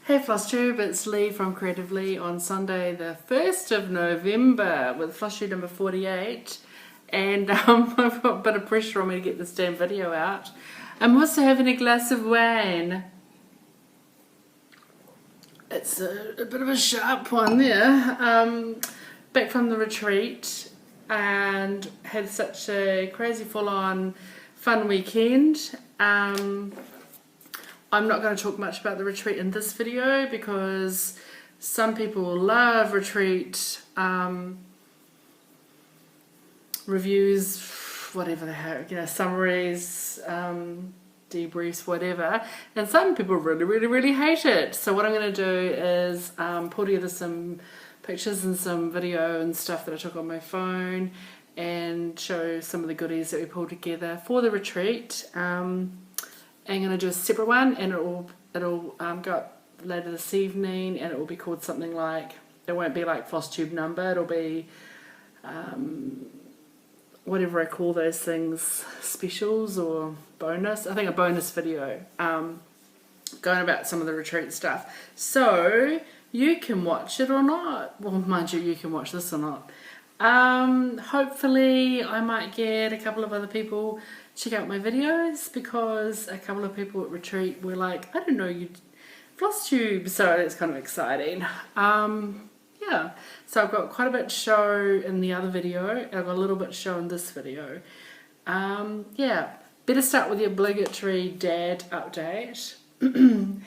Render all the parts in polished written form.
Hey FLOSSTUBE, it's Lee from Creatively on Sunday the 1st of November with FLOSSTUBE number 48, and I've got a bit of pressure on me to get this damn video out. I'm also having a glass of wine. It's a bit of a sharp one there. Back from the retreat and had such a crazy full-on fun weekend. I'm not going to talk much about the retreat in this video because some people love retreat reviews, whatever the heck, summaries, debriefs, whatever, and some people really hate it. So what I'm going to do is pull together some pictures and some video and stuff that I took on my phone and show some of the goodies that we pulled together for the retreat. I'm going to do a separate one, and it'll go up later this evening, and it will be called something like, it won't be like FLOSSTUBE number, it'll be whatever I call those things, specials or bonus. I think a bonus video going about some of the retreat stuff. So you can watch it or not. Well, mind you can watch this or not. Hopefully I might get a couple of other people check out my videos, because a couple of people at retreat were like, I didn't know you'd FLOSSTUBE, so it's kind of exciting. Yeah, so I've got quite a bit to show in the other video, I've got a little bit to show in this video. Yeah, better start with the obligatory dad update.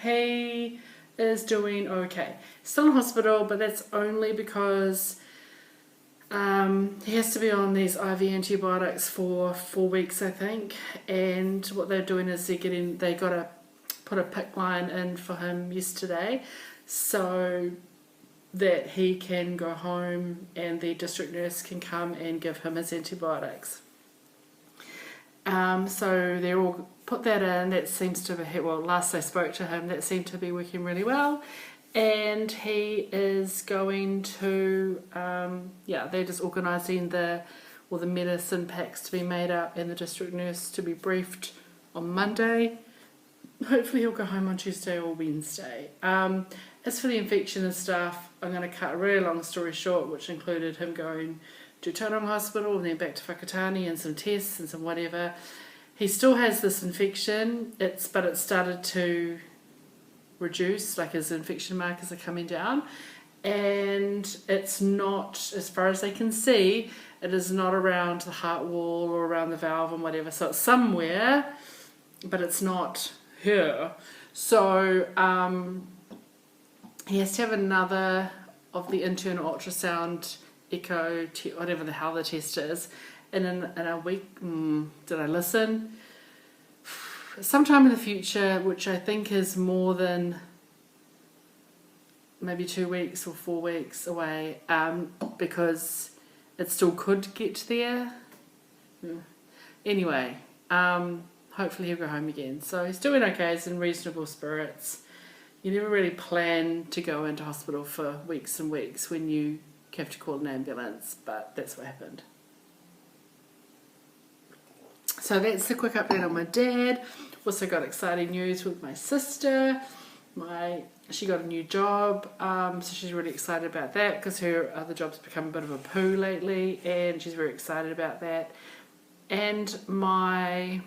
He is doing okay, still in hospital, but that's only because he has to be on these IV antibiotics for 4 weeks, I think, and what they're doing is they got to put a PICC line in for him yesterday so that he can go home and the district nurse can come and give him his antibiotics. So they're all put that in. That seems to be, well, last I spoke to him, that seemed to be working really well. And he is going to, they're just organising the medicine packs to be made up and the district nurse to be briefed on Monday. Hopefully he'll go home on Tuesday or Wednesday. As for the infection and stuff, I'm going to cut a really long story short, which included him going to Tauranga Hospital and then back to Whakatane and some tests and some whatever. He still has this infection, but it started to reduce, like his infection markers are coming down, and it's not, as far as they can see, it is not around the heart wall or around the valve and whatever, so it's somewhere, but it's not here. So he has to have another of the internal ultrasound echo, whatever the hell the test is, in a week. Did I listen? Sometime in the future, which I think is more than maybe 2 weeks or 4 weeks away, because it still could get there. Anyway, hopefully he'll go home again. So he's doing okay, he's in reasonable spirits. You never really plan to go into hospital for weeks and weeks when you have to call an ambulance, but that's what happened. So that's the quick update on my dad. Also got exciting news with my sister. She got a new job, so she's really excited about that because her other job's become a bit of a poo lately, and she's very excited about that. And my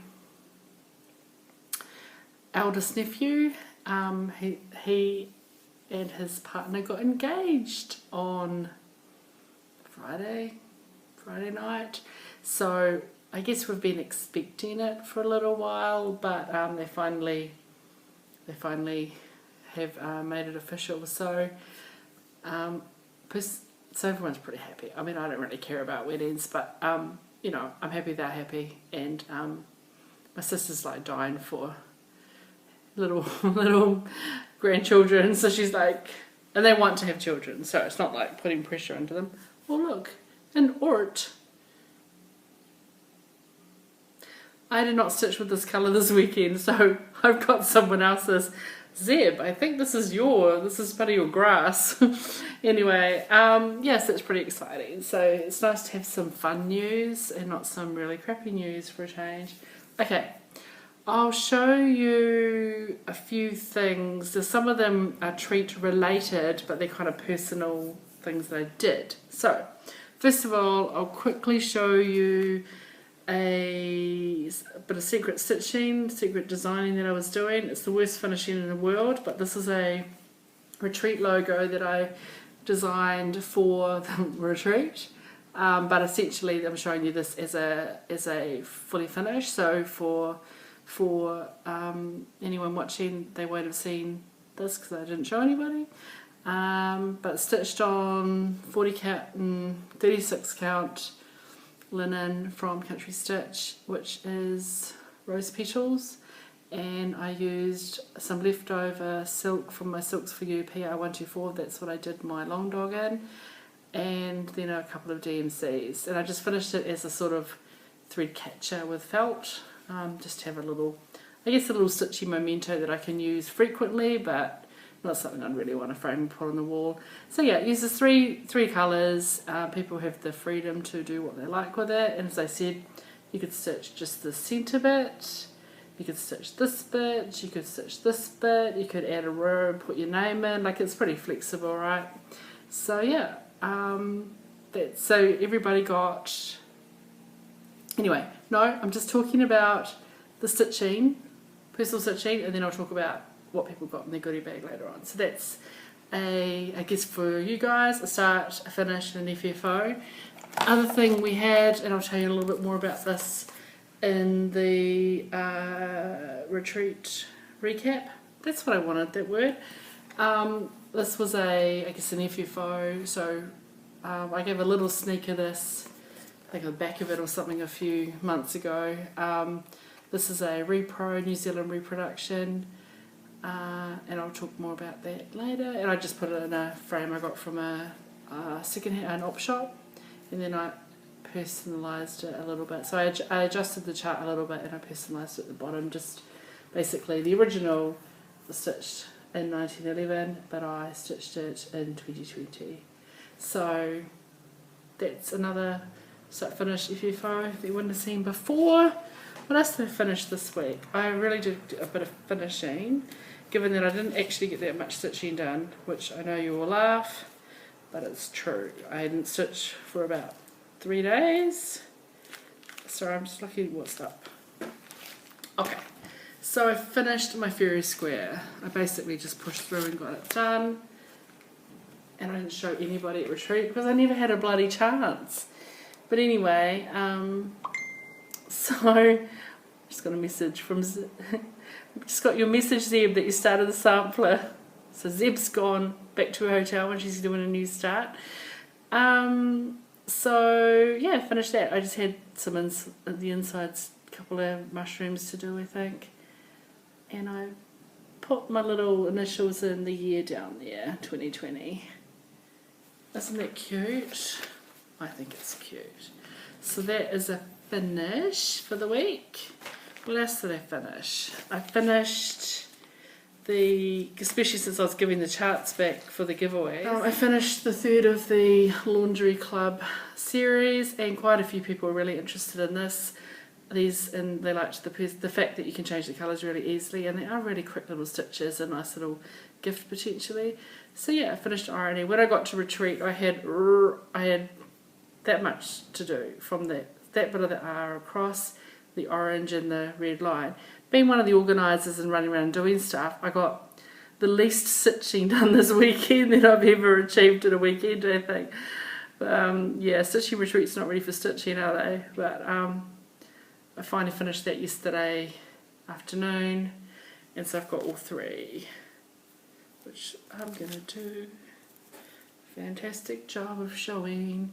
eldest nephew, he and his partner got engaged on Friday night. So I guess we've been expecting it for a little while, but they finally have made it official. So so everyone's pretty happy. I mean, I don't really care about weddings, but I'm happy they're happy, and my sister's like dying for little grandchildren, so she's like, and they want to have children, so it's not like putting pressure onto them. Oh look, an ort. I did not stitch with this colour this weekend, so I've got someone else's. Zeb, I think this is part of your grass. Anyway, yes, it's pretty exciting. So it's nice to have some fun news and not some really crappy news for a change. Okay, I'll show you a few things. Some of them are treat related, but they're kind of personal things that I did. So, first of all, I'll quickly show you a bit of secret stitching, secret designing that I was doing. It's the worst finishing in the world, but this is a retreat logo that I designed for the retreat. But essentially, I'm showing you this as a fully finished. So for anyone watching, they won't have seen this because I didn't show anybody. But stitched on 40 count and 36 count linen from Country Stitch, which is rose petals, and I used some leftover silk from my Silks for You PR124. That's what I did my long dog in, and then a couple of DMCs, and I just finished it as a sort of thread catcher with felt, just to have a little, I guess, a little stitchy memento that I can use frequently, but not something I'd really want to frame and put on the wall. So yeah, it uses three colours. People have the freedom to do what they like with it, and as I said, you could stitch just the centre bit, you could stitch this bit, you could stitch this bit, you could add a row and put your name in, like it's pretty flexible, right? So yeah, so everybody got, anyway, no, I'm just talking about the stitching, personal stitching, and then I'll talk about what people got in their goodie bag later on. So that's I guess for you guys, a start, a finish, and an FFO. Other thing we had, and I'll tell you a little bit more about this in the retreat recap. That's what I wanted, that word. This was I guess an FFO, so I gave a little sneak of this, I think on the back of it or something a few months ago. This is a New Zealand reproduction. And I'll talk more about that later. And I just put it in a frame I got from a second-hand op shop, and then I personalised it a little bit. So I adjusted the chart a little bit, and I personalised it at the bottom. Just basically the original was stitched in 1911, but I stitched it in 2020. So that's another start finish FFO that you wouldn't have seen before. What else did I finish this week? I really did a bit of finishing, given that I didn't actually get that much stitching done, which I know you will laugh, but it's true. I didn't stitch for about 3 days. Sorry, I'm just looking what's up. Okay, so I finished my Faery Square. I basically just pushed through and got it done, and I didn't show anybody at retreat because I never had a bloody chance. But anyway, so I just got a message from just got your message, Zeb, that you started the sampler. So Zeb's gone back to her hotel when she's doing a new start. So yeah, finished that. I just had some the insides, a couple of mushrooms to do, I think, and I put my little initials in the year down there, 2020. Isn't that cute? I think it's cute. So that is a finish for the week. What else did I finish? I finished especially since I was giving the charts back for the giveaway, I finished the third of the Laundry Club series, and quite a few people were really interested in this. And they liked the fact that you can change the colours really easily, and they are really quick little stitches, a nice little gift potentially. So yeah, I finished ironing. When I got to retreat, I had that much to do from that bit of the R across the orange and the red line. Being one of the organisers and running around doing stuff, I got the least stitching done this weekend that I've ever achieved in a weekend, I think. Yeah, stitching retreats not ready for stitching, are they? But I finally finished that yesterday afternoon, and so I've got all 3, which I'm going to do a fantastic job of showing.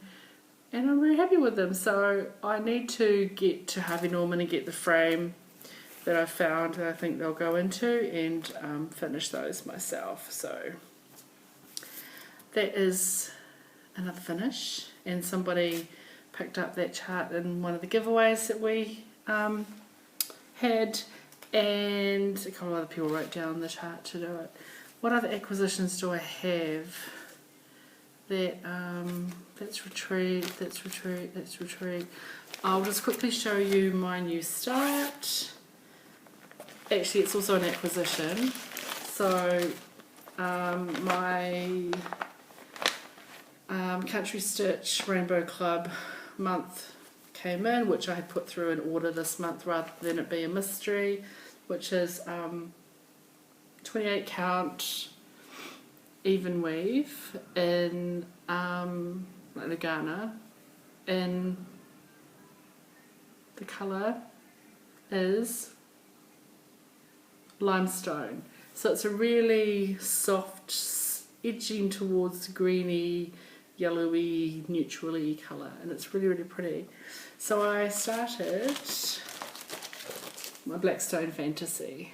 And I'm very happy with them. So I need to get to Harvey Norman and get the frame that I found that I think they'll go into, and finish those myself. So that is another finish. And somebody picked up that chart in one of the giveaways that we had, and a couple of other people wrote down the chart to do it. What other acquisitions do I have? That's retreat. I'll just quickly show you my new start. actually it's also an acquisition. So my Country Stitch Rainbow Club month came in, which I had put through an order this month rather than it be a mystery, which is 28 count even weave in Lugana, and the colour is limestone. So it's a really soft, edging towards greeny, yellowy, neutrally colour, and it's really, really pretty. So I started my Blackstone Fantasy,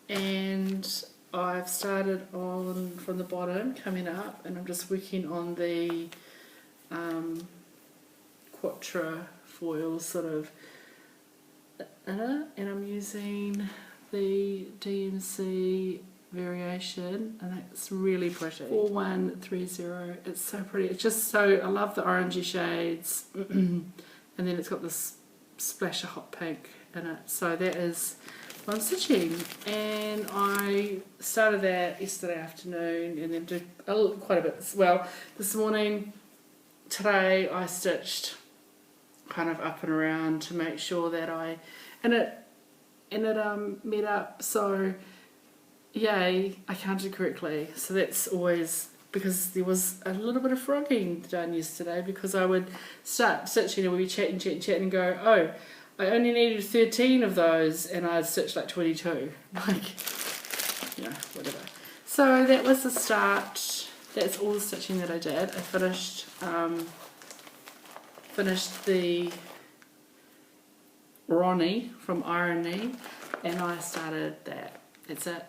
and I've started on from the bottom coming up, and I'm just working on the Quattro foil sort of inner, and I'm using the DMC variation, and it's really pretty. 4130. It's so pretty. It's just so, I love the orangey shades and then it's got this splash of hot pink in it. So that is what I'm stitching, and I started that yesterday afternoon and then did quite a bit. Well, this morning, today I stitched kind of up and around to make sure that and it met up, so yay, I counted correctly. So that's always, because there was a little bit of frogging done yesterday, because I would start stitching and we'd be chatting and go, oh, I only needed 13 of those, and I'd stitched like 22. Like, yeah, whatever. So that was the start. That's all the stitching that I did. I finished the Ronnie from Irony, and I started that. That's it.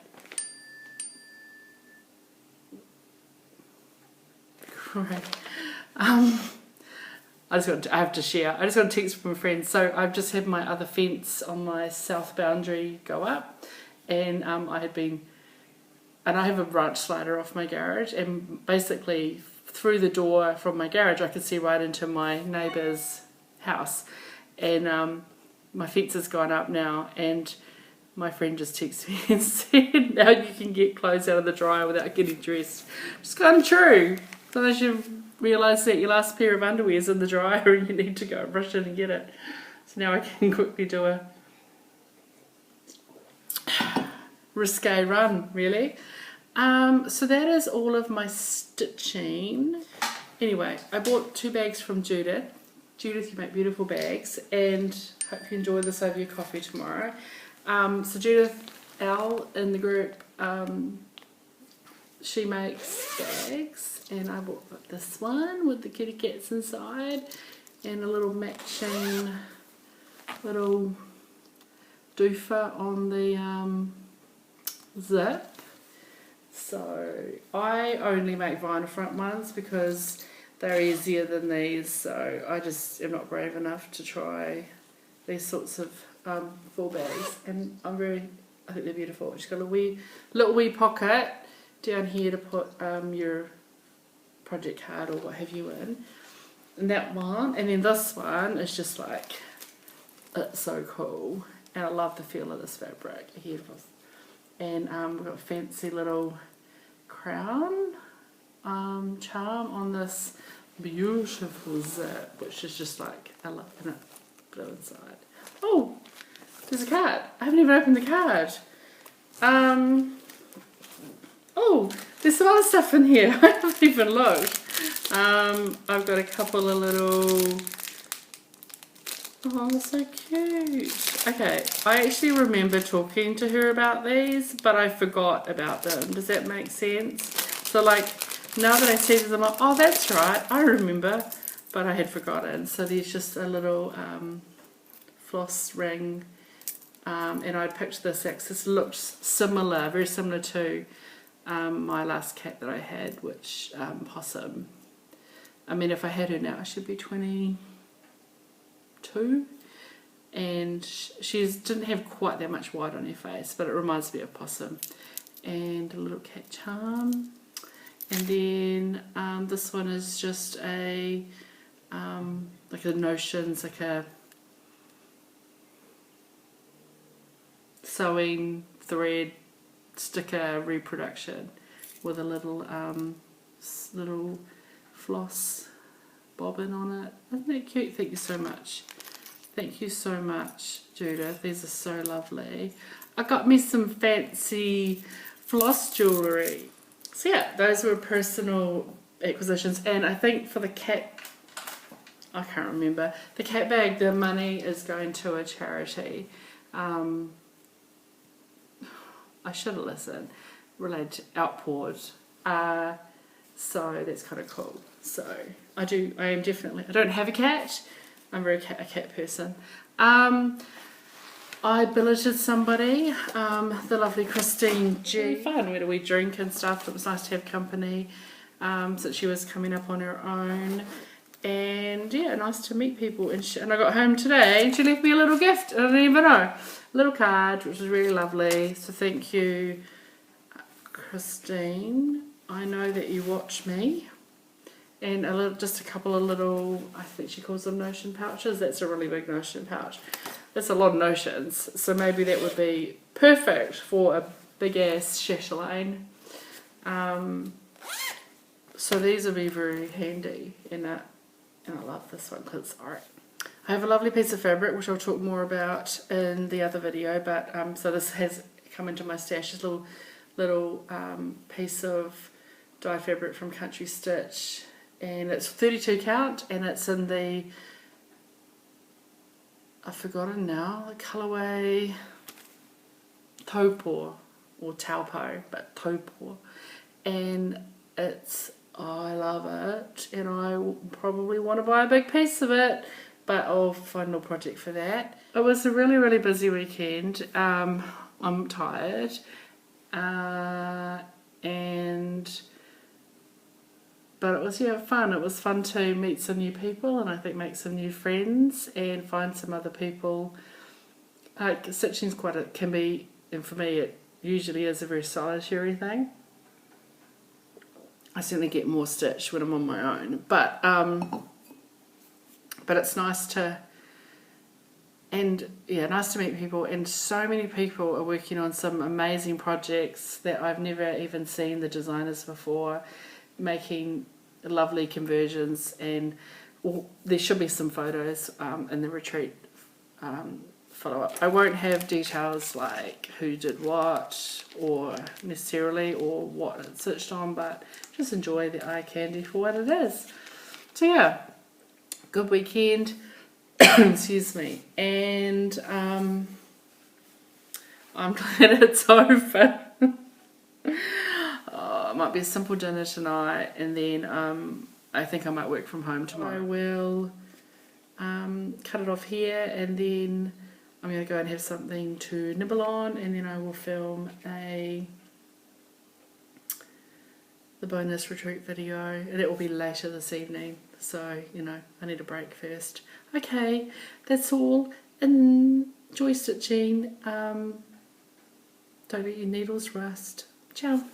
Right. I have to share. I just got a text from a friend. So I've just had my other fence on my south boundary go up, and I have a branch slider off my garage, and basically through the door from my garage I could see right into my neighbour's house, and my fence has gone up now, and my friend just texted me and said now you can get clothes out of the dryer without getting dressed. It's kind of true. Sometimes you realise that your last pair of underwear is in the dryer and you need to go and rush in and get it. So now I can quickly do a risque run, really. So that is all of my stitching. Anyway, I bought 2 bags from Judith. Judith, you make beautiful bags, and hope you enjoy this over your coffee tomorrow. So Judith L in the group, she makes bags, and I bought this one with the kitty cats inside and a little matching little doofer on the zip. So I only make vinyl front ones because they're easier than these, so I just am not brave enough to try these sorts of full bags, and I think they're beautiful. She's got a little wee pocket down here to put your project card or what have you in, and that one, and then this one is just like, it's so cool, and I love the feel of this fabric here. And we've got a fancy little crown charm on this beautiful zip, which is just like, I love it, blue inside. Oh, there's a card. I haven't even opened the card. Oh, there's some other stuff in here. I haven't even looked. I've got a couple of little, oh, so cute. Okay, I actually remember talking to her about these, but I forgot about them. Does that make sense? So like, now that I see them, I'm like, oh, that's right, I remember, but I had forgotten. So there's just a little floss ring, and I picked this because this looked similar, very similar to my last cat that I had, which Possum. I mean, if I had her now, she'd be 22, and she didn't have quite that much white on her face, but it reminds me of Possum. And a little cat charm, and then this one is just a like a notions, like a sewing thread sticker reproduction with a little little floss bobbin on it. Isn't that cute? Thank you so much. Thank you so much, Judith. These are so lovely. I got me some fancy floss jewellery. So yeah, those were personal acquisitions. And I think for the cat, I can't remember, the cat bag, the money is going to a charity. I should have listened. Related to Outpoured. So that's kind of cool. So I am definitely, I don't have a cat. I'm very a cat person. I billeted somebody, the lovely Christine G. Fun, where we drink and stuff. It was nice to have company, since she was coming up on her own. And yeah, nice to meet people. And I got home today and she left me a little gift. I didn't even know. A little card, which was really lovely. So thank you, Christine. I know that you watch me. And just a couple of little, I think she calls them notion pouches. That's a really big notion pouch. That's a lot of notions. So maybe that would be perfect for a big ass chatelaine. So these will be very handy. And I love this one because it's art. I have a lovely piece of fabric which I'll talk more about in the other video. But so this has come into my stash. This little piece of dye fabric from Country Stitch. And it's 32 count, and it's in the, I've forgotten now, the colourway Taupo, or Taupo, but Taupo. And it's, I love it, and I probably want to buy a big piece of it, but I'll find a project for that. It was a really, really busy weekend. I'm tired, but it was, yeah, fun. It was fun to meet some new people and I think make some new friends and find some other people. Like, stitching's can be, and for me it usually is a very solitary thing. I certainly get more stitch when I'm on my own. But it's nice to, and yeah, nice to meet people. And so many people are working on some amazing projects that I've never even seen the designers before, making lovely conversions. And there should be some photos in the retreat follow-up. I won't have details like who did what or necessarily or what it's stitched on, but just enjoy the eye candy for what it is. So yeah, good weekend. Excuse me. And I'm glad it's over. It might be a simple dinner tonight, and then I think I might work from home tomorrow. I will cut it off here, and then I'm going to go and have something to nibble on, and then I will film the bonus retreat video, and it will be later this evening, so you know, I need a break first. Okay, that's all. Enjoy stitching. Don't let your needles rust. Ciao.